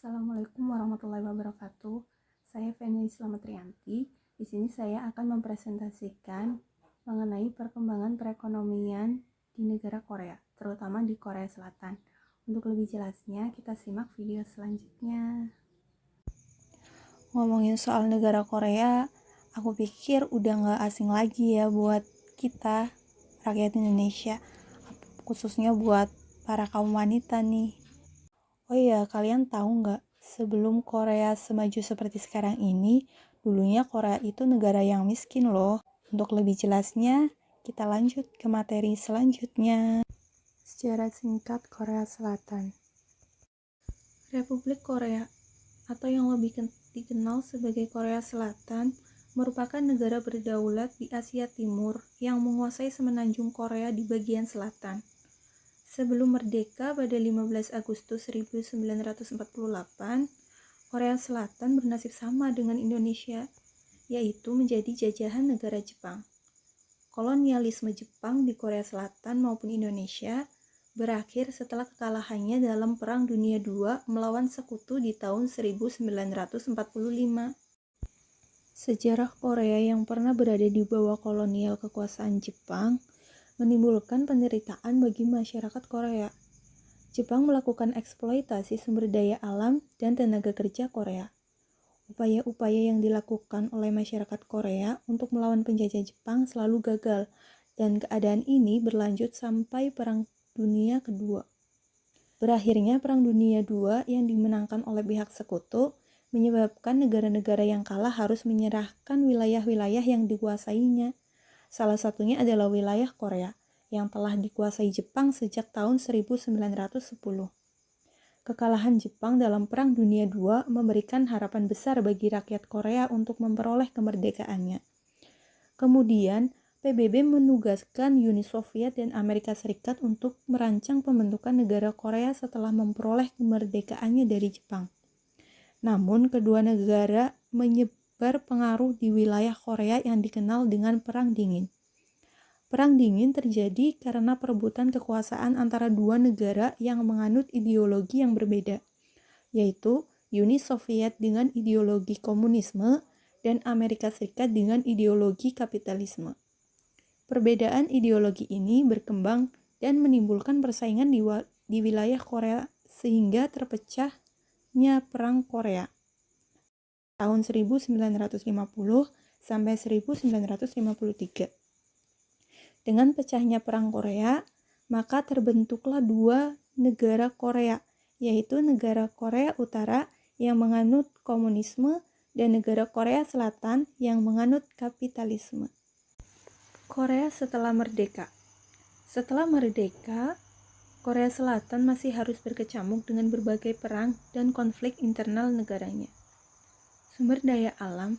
Assalamualaikum warahmatullahi wabarakatuh. Saya Feni Slametrianti. Di sini saya akan mempresentasikan mengenai perkembangan perekonomian di negara Korea, terutama di Korea Selatan. Untuk lebih jelasnya, kita simak video selanjutnya. Ngomongin soal negara Korea, aku pikir udah nggak asing lagi ya buat kita, rakyat Indonesia, khususnya buat para kaum wanita nih. Oh iya, kalian tahu nggak, sebelum Korea semaju seperti sekarang ini, dulunya Korea itu negara yang miskin loh. Untuk lebih jelasnya, kita lanjut ke materi selanjutnya. Sejarah singkat Korea Selatan. Republik Korea, atau yang lebih dikenal sebagai Korea Selatan, merupakan negara berdaulat di Asia Timur yang menguasai semenanjung Korea di bagian selatan. Sebelum merdeka pada 15 Agustus 1948, Korea Selatan bernasib sama dengan Indonesia, yaitu menjadi jajahan negara Jepang. Kolonialisme Jepang di Korea Selatan maupun Indonesia berakhir setelah kekalahannya dalam Perang Dunia II melawan Sekutu di tahun 1945. Sejarah Korea yang pernah berada di bawah kolonial kekuasaan Jepang menimbulkan penderitaan bagi masyarakat Korea. Jepang melakukan eksploitasi sumber daya alam dan tenaga kerja Korea. Upaya-upaya yang dilakukan oleh masyarakat Korea untuk melawan penjajah Jepang selalu gagal, dan keadaan ini berlanjut sampai Perang Dunia Kedua. Berakhirnya Perang Dunia II yang dimenangkan oleh pihak Sekutu menyebabkan negara-negara yang kalah harus menyerahkan wilayah-wilayah yang dikuasainya. Salah satunya adalah wilayah Korea, yang telah dikuasai Jepang sejak tahun 1910. Kekalahan Jepang dalam Perang Dunia II memberikan harapan besar bagi rakyat Korea untuk memperoleh kemerdekaannya. Kemudian, PBB menugaskan Uni Soviet dan Amerika Serikat untuk merancang pembentukan negara Korea setelah memperoleh kemerdekaannya dari Jepang. Namun, kedua negara menyebar pengaruh di wilayah Korea yang dikenal dengan Perang Dingin. Perang Dingin terjadi karena perebutan kekuasaan antara dua negara yang menganut ideologi yang berbeda, yaitu Uni Soviet dengan ideologi komunisme dan Amerika Serikat dengan ideologi kapitalisme. Perbedaan ideologi ini berkembang dan menimbulkan persaingan di wilayah Korea sehingga terpecahnya Perang Korea tahun 1950 sampai 1953. Dengan pecahnya Perang Korea, maka terbentuklah dua negara Korea, yaitu negara Korea Utara yang menganut komunisme dan negara Korea Selatan yang menganut kapitalisme. Korea setelah merdeka. Setelah merdeka, Korea Selatan masih harus berkecamuk dengan berbagai perang dan konflik internal negaranya. Sumber daya alam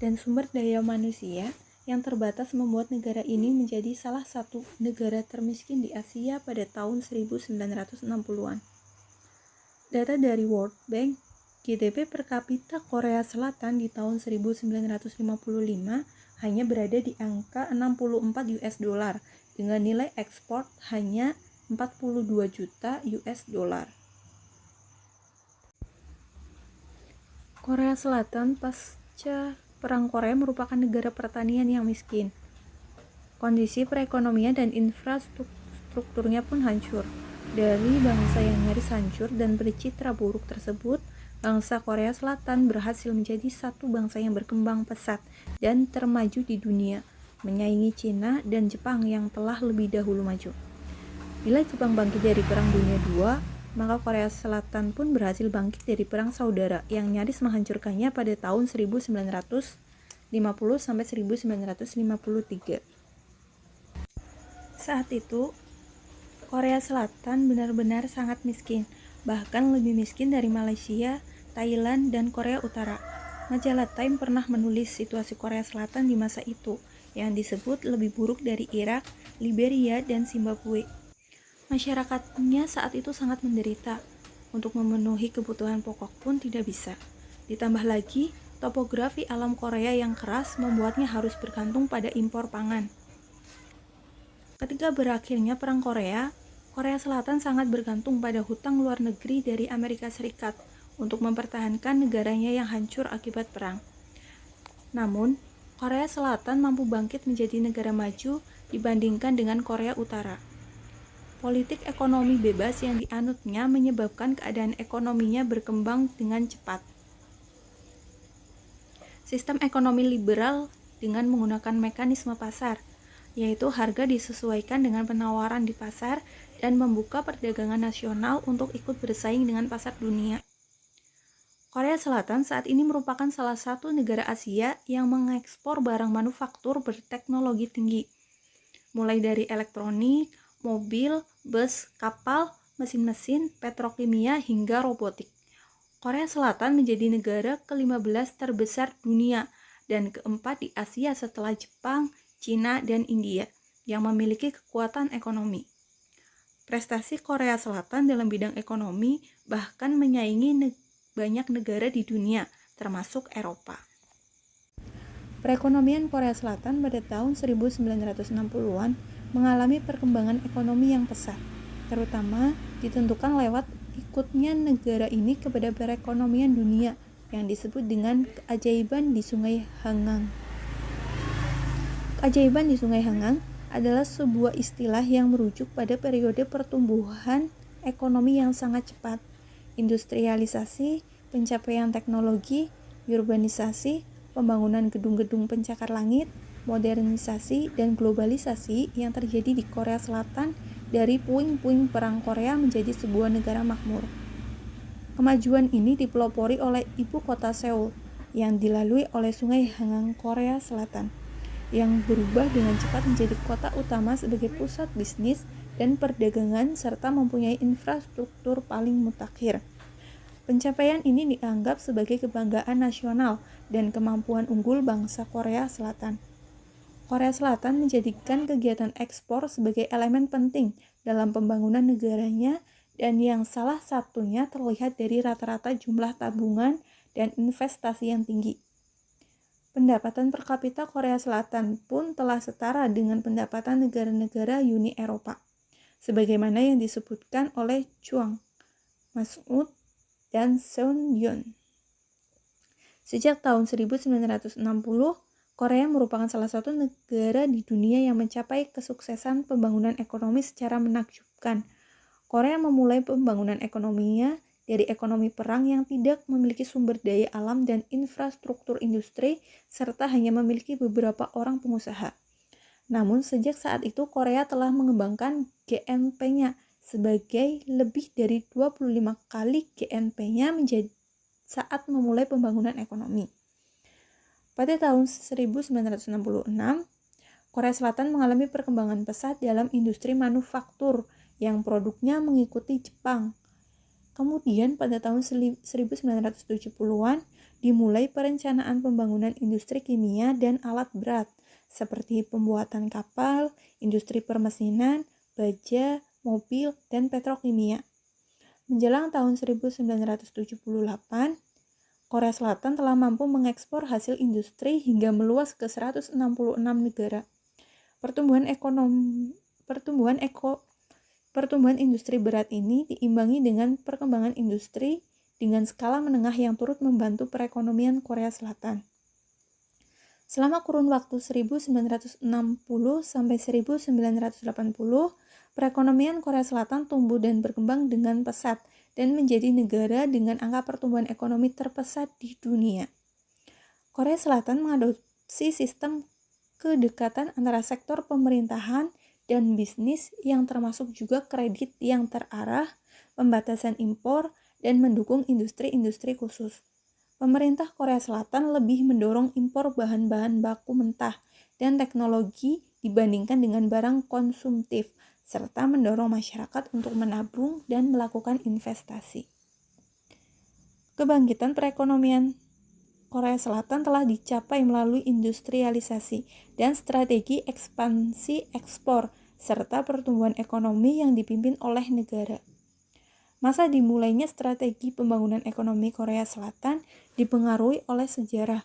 dan sumber daya manusia yang terbatas membuat negara ini menjadi salah satu negara termiskin di Asia pada tahun 1960-an. Data dari World Bank, GDP per kapita Korea Selatan di tahun 1955 hanya berada di angka 64 US dollar dengan nilai ekspor hanya 42 juta US dollar. Korea Selatan pasca Perang Korea merupakan negara pertanian yang miskin. Kondisi perekonomian dan infrastrukturnya pun hancur. Dari bangsa yang nyaris hancur dan bercitra buruk tersebut, bangsa Korea Selatan berhasil menjadi satu bangsa yang berkembang pesat dan termaju di dunia, menyaingi Cina dan Jepang yang telah lebih dahulu maju. Bila Jepang bangkit dari Perang Dunia II, maka Korea Selatan pun berhasil bangkit dari Perang Saudara yang nyaris menghancurkannya pada tahun 1950 sampai 1953. Saat itu, Korea Selatan benar-benar sangat miskin, bahkan lebih miskin dari Malaysia, Thailand, dan Korea Utara. Majalah Time pernah menulis situasi Korea Selatan di masa itu, yang disebut lebih buruk dari Irak, Liberia, dan Zimbabwe. Masyarakatnya saat itu sangat menderita. Untuk memenuhi kebutuhan pokok pun tidak bisa. Ditambah lagi, topografi alam Korea yang keras membuatnya harus bergantung pada impor pangan. Ketika berakhirnya Perang Korea, Korea Selatan sangat bergantung pada hutang luar negeri dari Amerika Serikat untuk mempertahankan negaranya yang hancur akibat perang. Namun, Korea Selatan mampu bangkit menjadi negara maju dibandingkan dengan Korea Utara. Politik ekonomi bebas yang dianutnya menyebabkan keadaan ekonominya berkembang dengan cepat. Sistem ekonomi liberal dengan menggunakan mekanisme pasar, yaitu harga disesuaikan dengan penawaran di pasar dan membuka perdagangan nasional untuk ikut bersaing dengan pasar dunia. Korea Selatan saat ini merupakan salah satu negara Asia yang mengekspor barang manufaktur berteknologi tinggi, mulai dari elektronik, mobil, bus, kapal, mesin-mesin, petrokimia, hingga robotik. Korea Selatan menjadi negara ke-15 terbesar dunia dan keempat di Asia setelah Jepang, Cina, dan India yang memiliki kekuatan ekonomi. Prestasi Korea Selatan dalam bidang ekonomi bahkan menyaingi banyak negara di dunia, termasuk Eropa. Perekonomian Korea Selatan pada tahun 1960-an mengalami perkembangan ekonomi yang pesat, terutama ditentukan lewat ikutnya negara ini kepada perekonomian dunia yang disebut dengan keajaiban di Sungai Hangang. Keajaiban di Sungai Hangang adalah sebuah istilah yang merujuk pada periode pertumbuhan ekonomi yang sangat cepat, industrialisasi, pencapaian teknologi, urbanisasi, pembangunan gedung-gedung pencakar langit, modernisasi, dan globalisasi yang terjadi di Korea Selatan dari puing-puing perang Korea menjadi sebuah negara makmur. Kemajuan ini dipelopori oleh ibu kota Seoul yang dilalui oleh Sungai Hangang Korea Selatan, yang berubah dengan cepat menjadi kota utama sebagai pusat bisnis dan perdagangan serta mempunyai infrastruktur paling mutakhir. Pencapaian ini dianggap sebagai kebanggaan nasional dan kemampuan unggul bangsa Korea Selatan. Korea Selatan menjadikan kegiatan ekspor sebagai elemen penting dalam pembangunan negaranya dan yang salah satunya terlihat dari rata-rata jumlah tabungan dan investasi yang tinggi. Pendapatan per kapita Korea Selatan pun telah setara dengan pendapatan negara-negara Uni Eropa, sebagaimana yang disebutkan oleh Chuang, Mas'ud, dan Seon Yun. Sejak tahun 1960, Korea merupakan salah satu negara di dunia yang mencapai kesuksesan pembangunan ekonomi secara menakjubkan. Korea memulai pembangunan ekonominya dari ekonomi perang yang tidak memiliki sumber daya alam dan infrastruktur industri, serta hanya memiliki beberapa orang pengusaha. Namun sejak saat itu Korea telah mengembangkan GNP-nya sebagai lebih dari 25 kali GNP-nya menjadi saat memulai pembangunan ekonomi. Pada tahun 1966, Korea Selatan mengalami perkembangan pesat dalam industri manufaktur yang produknya mengikuti Jepang. Kemudian pada tahun 1970-an dimulai perencanaan pembangunan industri kimia dan alat berat seperti pembuatan kapal, industri permesinan, baja, mobil, dan petrokimia. Menjelang tahun 1978, Korea Selatan telah mampu mengekspor hasil industri hingga meluas ke 166 negara. Pertumbuhan industri berat ini diimbangi dengan perkembangan industri dengan skala menengah yang turut membantu perekonomian Korea Selatan. Selama kurun waktu 1960 sampai 1980, perekonomian Korea Selatan tumbuh dan berkembang dengan pesat dan menjadi negara dengan angka pertumbuhan ekonomi terpesat di dunia. Korea Selatan mengadopsi sistem kedekatan antara sektor pemerintahan dan bisnis yang termasuk juga kredit yang terarah, pembatasan impor, dan mendukung industri-industri khusus. Pemerintah Korea Selatan lebih mendorong impor bahan-bahan baku mentah dan teknologi dibandingkan dengan barang konsumtif, serta mendorong masyarakat untuk menabung dan melakukan investasi. Kebangkitan perekonomian Korea Selatan telah dicapai melalui industrialisasi dan strategi ekspansi ekspor, serta pertumbuhan ekonomi yang dipimpin oleh negara. Masa dimulainya strategi pembangunan ekonomi Korea Selatan dipengaruhi oleh sejarah.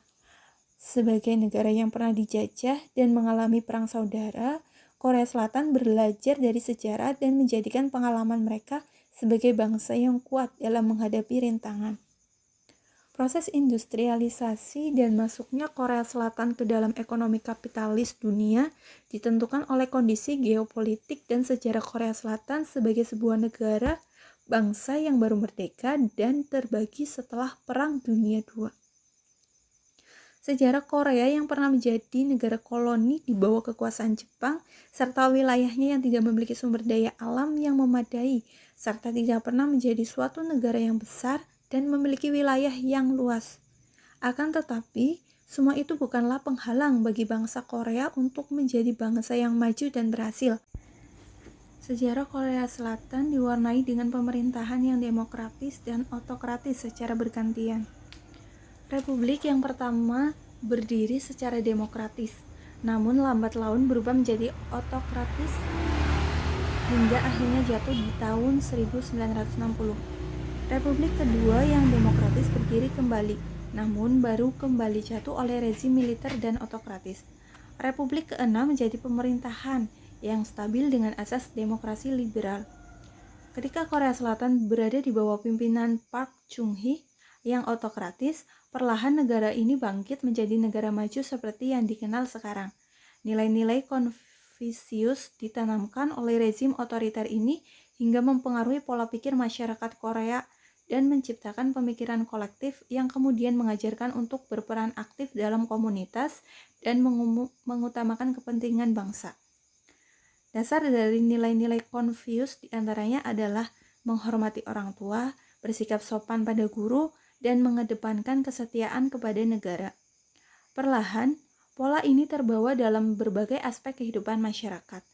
Sebagai negara yang pernah dijajah dan mengalami perang saudara, Korea Selatan belajar dari sejarah dan menjadikan pengalaman mereka sebagai bangsa yang kuat dalam menghadapi rintangan. Proses industrialisasi dan masuknya Korea Selatan ke dalam ekonomi kapitalis dunia ditentukan oleh kondisi geopolitik dan sejarah Korea Selatan sebagai sebuah negara bangsa yang baru merdeka dan terbagi setelah Perang Dunia II. Sejarah Korea yang pernah menjadi negara koloni di bawah kekuasaan Jepang, serta wilayahnya yang tidak memiliki sumber daya alam yang memadai, serta tidak pernah menjadi suatu negara yang besar dan memiliki wilayah yang luas. Akan tetapi, semua itu bukanlah penghalang bagi bangsa Korea untuk menjadi bangsa yang maju dan berhasil. Sejarah Korea Selatan diwarnai dengan pemerintahan yang demokratis dan otokratis secara bergantian. Republik yang pertama berdiri secara demokratis, namun lambat laun berubah menjadi otokratis hingga akhirnya jatuh di tahun 1960. Republik kedua yang demokratis berdiri kembali, namun baru kembali jatuh oleh rezim militer dan otokratis. Republik keenam menjadi pemerintahan yang stabil dengan asas demokrasi liberal. Ketika Korea Selatan berada di bawah pimpinan Park Chung-hee yang otokratis, perlahan negara ini bangkit menjadi negara maju seperti yang dikenal sekarang. Nilai-nilai Konfusius ditanamkan oleh rezim otoriter ini hingga mempengaruhi pola pikir masyarakat Korea dan menciptakan pemikiran kolektif yang kemudian mengajarkan untuk berperan aktif dalam komunitas dan mengutamakan kepentingan bangsa. Dasar dari nilai-nilai Konfusius diantaranya adalah menghormati orang tua, bersikap sopan pada guru, dan mengedepankan kesetiaan kepada negara. Perlahan, pola ini terbawa dalam berbagai aspek kehidupan masyarakat,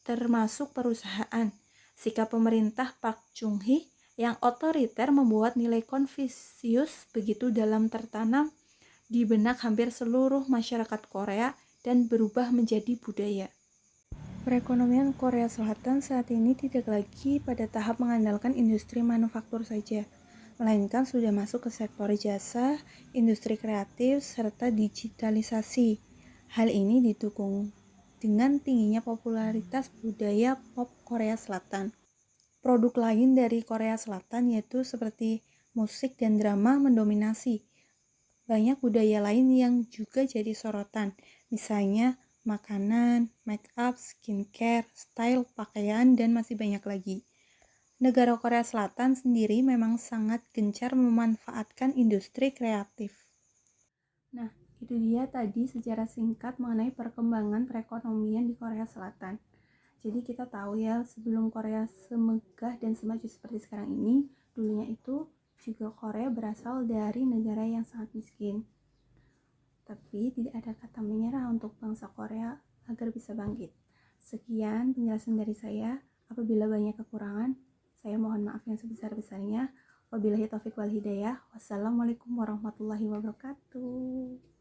termasuk perusahaan. Sikap pemerintah Park Chung-hee yang otoriter membuat nilai Konfusius begitu dalam tertanam di benak hampir seluruh masyarakat Korea dan berubah menjadi budaya. Perekonomian Korea Selatan saat ini tidak lagi pada tahap mengandalkan industri manufaktur saja, melainkan sudah masuk ke sektor jasa, industri kreatif, serta digitalisasi. Hal ini didukung dengan tingginya popularitas budaya pop Korea Selatan. Produk lain dari Korea Selatan yaitu seperti musik dan drama mendominasi. Banyak budaya lain yang juga jadi sorotan, misalnya makanan, make up, skincare, style, pakaian, dan masih banyak lagi. Negara Korea Selatan sendiri memang sangat gencar memanfaatkan industri kreatif. Nah, itu dia tadi sejarah singkat mengenai perkembangan perekonomian di Korea Selatan. Jadi kita tahu ya, sebelum Korea semegah dan semaju seperti sekarang ini, dulunya itu juga Korea berasal dari negara yang sangat miskin. Tapi tidak ada kata menyerah untuk bangsa Korea agar bisa bangkit. Sekian penjelasan dari saya. Apabila banyak kekurangan, saya mohon maaf yang sebesar-besarnya. Wabillahi taufiq wal hidayah. Wassalamualaikum warahmatullahi wabarakatuh.